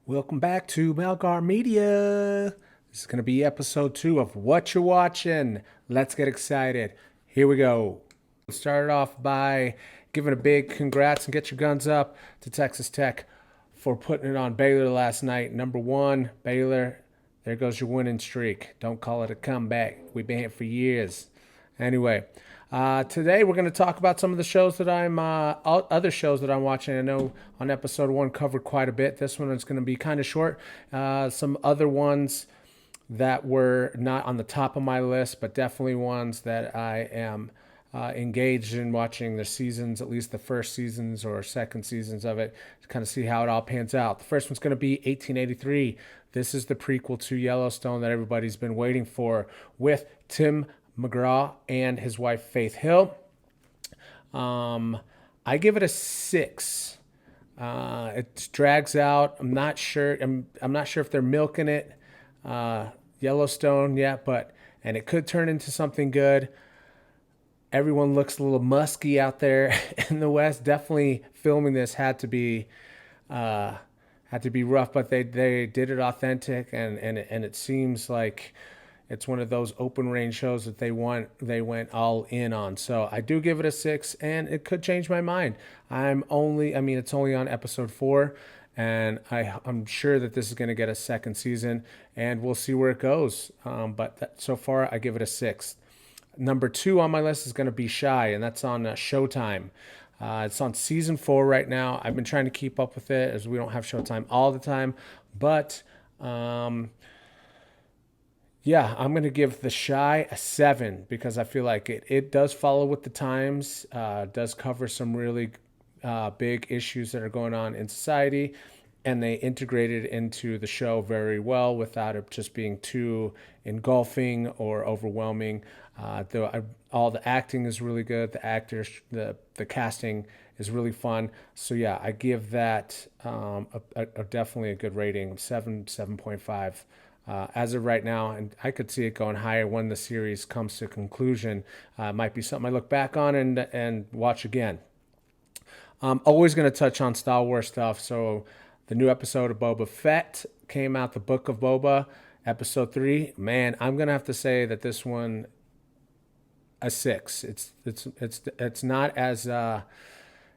Welcome back to Malgar Media. This is going to be episode 2 of Whatcha Watchin. Let's get excited. Here we go. Started off by giving a big congrats and get your guns up to Texas Tech for putting it on Baylor last night. Number 1, Baylor. There goes your winning streak. Don't call it a comeback. We've been here for years. Anyway, today we're going to talk about some of the shows that other shows that I'm watching. I know on episode 1 covered quite a bit. This one is going to be kind of short. Some other ones that were not on the top of my list, but definitely ones that I am engaged in watching the seasons, at least the first seasons or second seasons of it, to kind of see how it all pans out. The first one's going to be 1883. This is the prequel to Yellowstone that everybody's been waiting for, with Tim McGraw and his wife Faith Hill. I give it a 6. It drags out. I'm not sure. I'm not sure if they're milking it, Yellowstone yet, and it could turn into something good. Everyone looks a little musky out there in the West. Definitely filming this had to be rough, but they did it authentic, and it seems like it's one of those open range shows that they went all in on. So I do give it a 6, and it could change my mind. It's only on episode 4, and I'm sure that this is going to get a second season, and we'll see where it goes. So far, I give it a 6. Number 2 on my list is going to be Shy, and that's on Showtime. It's on season 4 right now. I've been trying to keep up with it as we don't have Showtime all the time. But, I'm going to give The Shy a 7 because I feel like it does follow with the times, does cover some really big issues that are going on in society, and they integrated into the show very well without it just being too engulfing or overwhelming. All the acting is really good. The actors, the casting is really fun. So yeah, I give that definitely a good rating, 7.5. As of right now, and I could see it going higher when the series comes to conclusion. Might be something I look back on and watch again. I'm always going to touch on Star Wars stuff. So the new episode of Boba Fett came out, the Book of Boba, episode 3. Man, I'm going to have to say that this one a 6. It's not as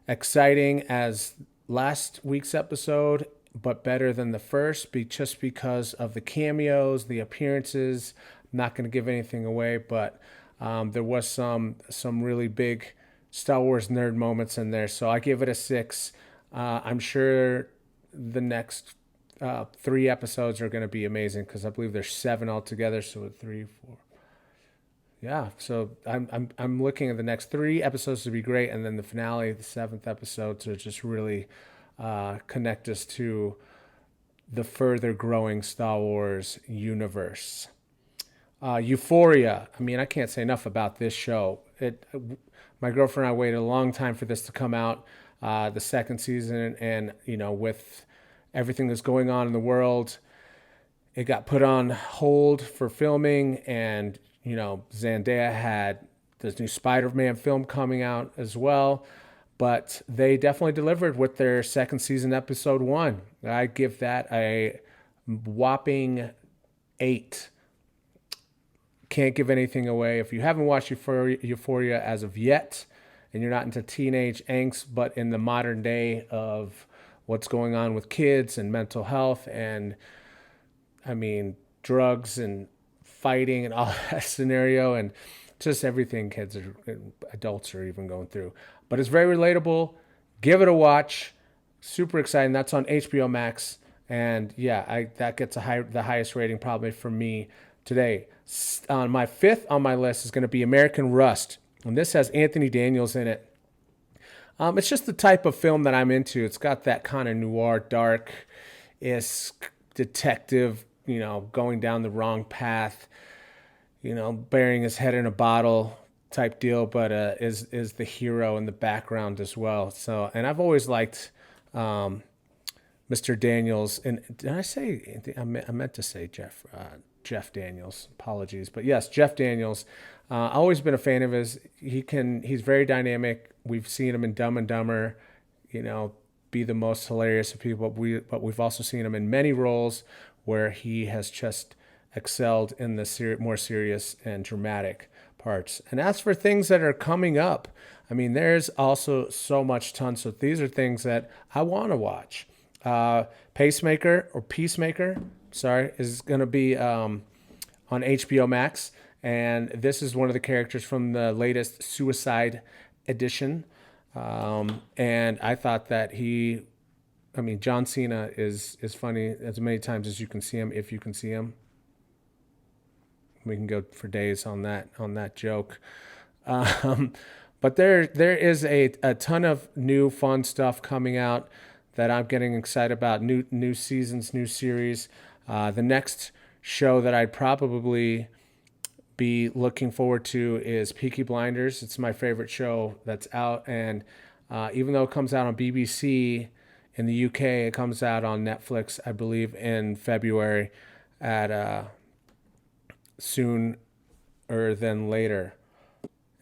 exciting as last week's episode, but better than the first, just because of the cameos, the appearances. I'm not going to give anything away, but there was some really big Star Wars nerd moments in there, so I give it a 6. I'm sure the next 3 episodes are going to be amazing because I believe there's 7 altogether. So 3, 4. Yeah, so I'm looking at the next 3 episodes to be great, and then the finale, the 7th episode, to just really connect us to the further growing Star Wars universe. Euphoria. I mean, I can't say enough about this show. My girlfriend and I waited a long time for this to come out, the second season, and with everything that's going on in the world, it got put on hold for filming, and Zendaya had this new Spider-Man film coming out as well. But they definitely delivered with their second season, episode 1. I give that a whopping 8. Can't give anything away. If you haven't watched Euphoria as of yet, and you're not into teenage angst, but in the modern day of what's going on with kids and mental health and, drugs and fighting and all that scenario, and just everything kids or adults are even going through. But it's very relatable. Give it a watch. Super exciting. That's on HBO Max. And yeah, that gets the highest rating probably for me today. On my 5th on my list is going to be American Rust. And this has Anthony Daniels in it. It's just the type of film that I'm into. It's got that kind of noir, dark-ish detective, going down the wrong path, burying his head in a bottle type deal, but is the hero in the background as well. So, and I've always liked Mr. Daniels. And did I say? I meant to say Jeff Daniels. Apologies, but yes, Jeff Daniels. I've always been a fan of his. He's very dynamic. We've seen him in Dumb and Dumber. be the most hilarious of people. But we've also seen him in many roles where he has just excelled in the more serious and dramatic parts. And as for things that are coming up, I mean, there's also so much tons. So these are things that I want to watch. Peacemaker, sorry, is going to be on HBO Max. And this is one of the characters from the latest Suicide edition. And I thought that John Cena is funny as many times as you can see him, if you can see him. We can go for days on that joke. But there is a ton of new fun stuff coming out that I'm getting excited about. New seasons, new series. The next show that I'd probably be looking forward to is Peaky Blinders. It's my favorite show that's out, and even though it comes out on BBC in the UK, it comes out on Netflix, I believe, in February at sooner than later.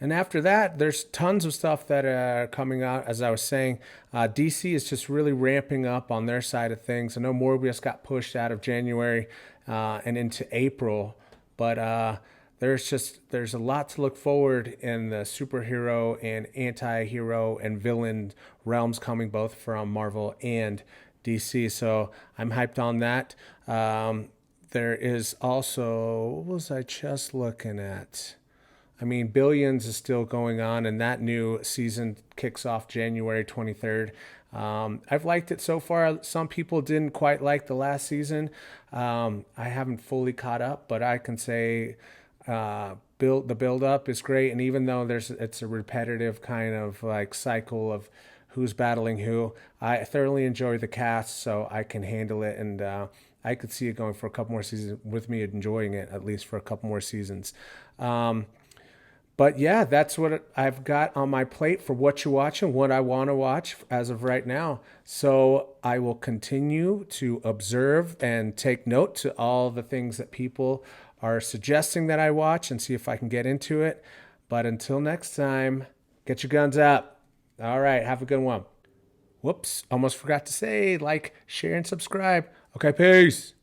And after that, there's tons of stuff that are coming out. As I was saying, DC is just really ramping up on their side of things. I know Morbius got pushed out of January and into April, but there's a lot to look forward in the superhero and anti-hero and villain realms coming both from Marvel and DC. So I'm hyped on that. There is also, what was I just looking at? I mean, Billions is still going on, and that new season kicks off January 23rd. I've liked it so far. Some people didn't quite like the last season. I haven't fully caught up, but I can say the build up is great. And even though it's a repetitive kind of like cycle of who's battling who, I thoroughly enjoy the cast, so I can handle it, and I could see it going for a couple more seasons with me enjoying it at least for a couple more seasons. But yeah, that's what I've got on my plate for What You Watching, what I want to watch as of right now. So I will continue to observe and take note to all the things that people are suggesting that I watch and see if I can get into it. But until next time, get your guns up. All right, have a good one. Whoops, almost forgot to say like, share, and subscribe. Okay, peace.